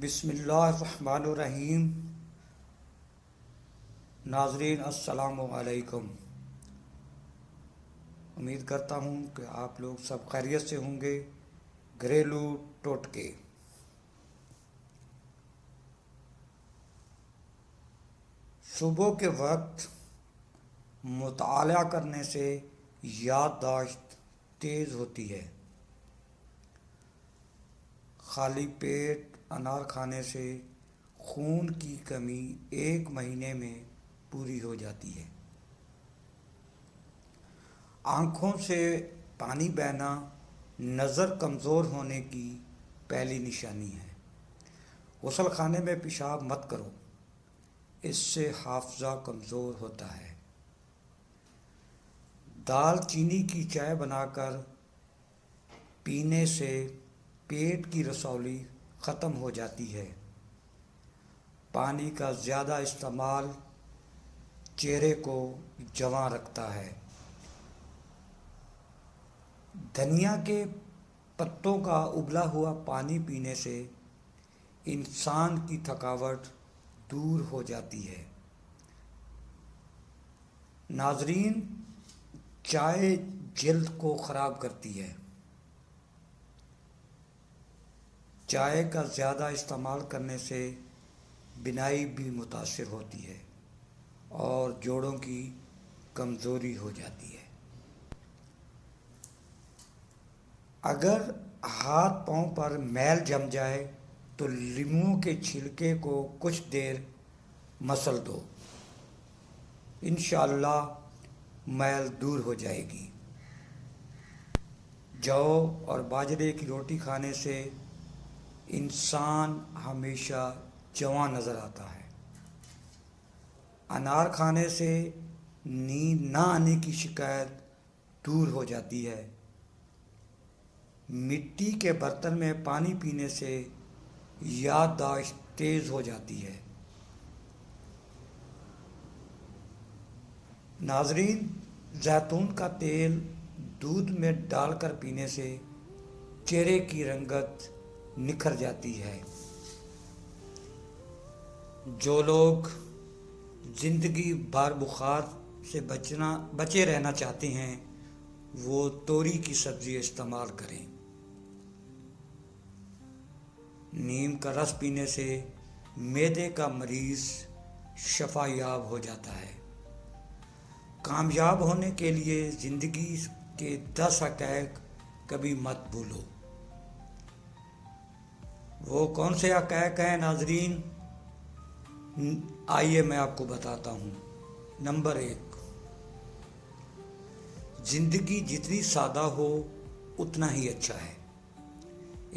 بسم اللہ الرحمن الرحیم۔ ناظرین السلام علیکم۔ امید کرتا ہوں کہ آپ لوگ سب خیریت سے ہوں گے۔ گھریلو ٹوٹکے۔ صبح کے وقت مطالعہ کرنے سے یادداشت تیز ہوتی ہے۔ خالی پیٹ انار کھانے سے خون کی کمی 1 مہینے میں پوری ہو جاتی ہے۔ آنکھوں سے پانی بہنا نظر کمزور ہونے کی پہلی نشانی ہے۔ غسل خانے میں پیشاب مت کرو، اس سے حافظہ کمزور ہوتا ہے۔ دال چینی کی چائے بنا کر پینے سے پیٹ کی رسولی ختم ہو جاتی ہے۔ پانی کا زیادہ استعمال چہرے کو جواں رکھتا ہے۔ دھنیا کے پتوں کا ابلا ہوا پانی پینے سے انسان کی تھکاوٹ دور ہو جاتی ہے۔ ناظرین، چائے جلد کو خراب کرتی ہے۔ چائے کا زیادہ استعمال کرنے سے بینائی بھی متاثر ہوتی ہے اور جوڑوں کی کمزوری ہو جاتی ہے۔ اگر ہاتھ پاؤں پر میل جم جائے تو لیموں کے چھلکے کو کچھ دیر مسل دو، انشاءاللہ میل دور ہو جائے گی۔ جو اور باجرے کی روٹی کھانے سے انسان ہمیشہ جواں نظر آتا ہے۔ انار کھانے سے نیند نہ آنے کی شکایت دور ہو جاتی ہے۔ مٹی کے برتن میں پانی پینے سے یادداشت تیز ہو جاتی ہے۔ ناظرین، زیتون کا تیل دودھ میں ڈال کر پینے سے چہرے کی رنگت نکھر جاتی ہے۔ جو لوگ زندگی بھر بخار سے بچے رہنا چاہتے ہیں وہ توری کی سبزی استعمال کریں۔ نیم کا رس پینے سے معدے کا مریض شفا یاب ہو جاتا ہے۔ کامیاب ہونے کے لیے زندگی کے 10 حقائق کبھی مت بھولو۔ وہ کون سے حقائق ہیں ناظرین؟ آئیے میں آپ کو بتاتا ہوں۔ نمبر 1، زندگی جتنی سادہ ہو اتنا ہی اچھا ہے۔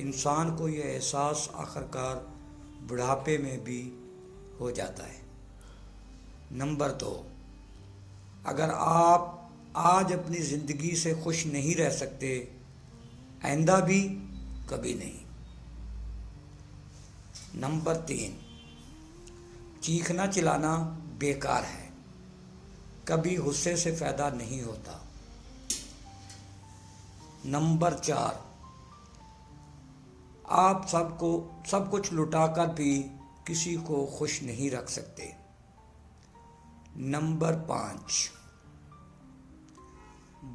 انسان کو یہ احساس آخرکار بڑھاپے میں بھی ہو جاتا ہے۔ نمبر 2، اگر آپ آج اپنی زندگی سے خوش نہیں رہ سکتے، آئندہ بھی کبھی نہیں۔ نمبر 3، چیخنا چلانا بیکار ہے، کبھی غصے سے فائدہ نہیں ہوتا۔ نمبر 4، آپ سب کچھ لٹا کر بھی کسی کو خوش نہیں رکھ سکتے۔ نمبر 5،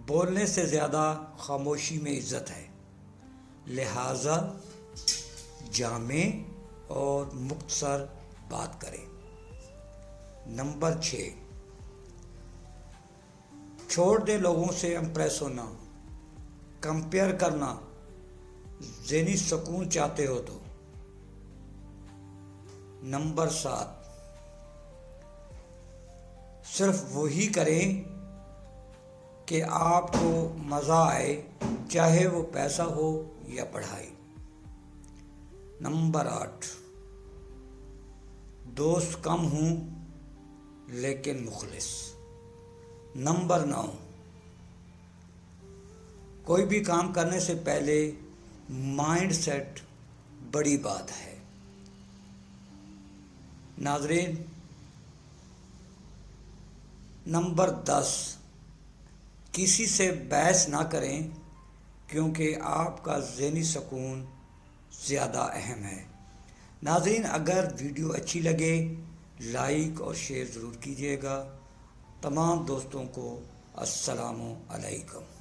بولنے سے زیادہ خاموشی میں عزت ہے، لہذا جامع اور مختصر بات کریں۔ نمبر 6، چھوڑ دے لوگوں سے امپریس ہونا، کمپیئر کرنا۔ ذہنی سکون چاہتے ہو تو۔ نمبر 7، صرف وہی کریں کہ آپ کو مزہ آئے، چاہے وہ پیسہ ہو یا پڑھائی۔ نمبر 8، دوست کم ہوں لیکن مخلص۔ نمبر 9، کوئی بھی کام کرنے سے پہلے مائنڈ سیٹ بڑی بات ہے۔ ناظرین، نمبر 10، کسی سے بحث نہ کریں کیونکہ آپ کا ذہنی سکون زیادہ اہم ہے۔ ناظرین، اگر ویڈیو اچھی لگے لائک اور شیئر ضرور کیجیے گا۔ تمام دوستوں کو السلام علیکم۔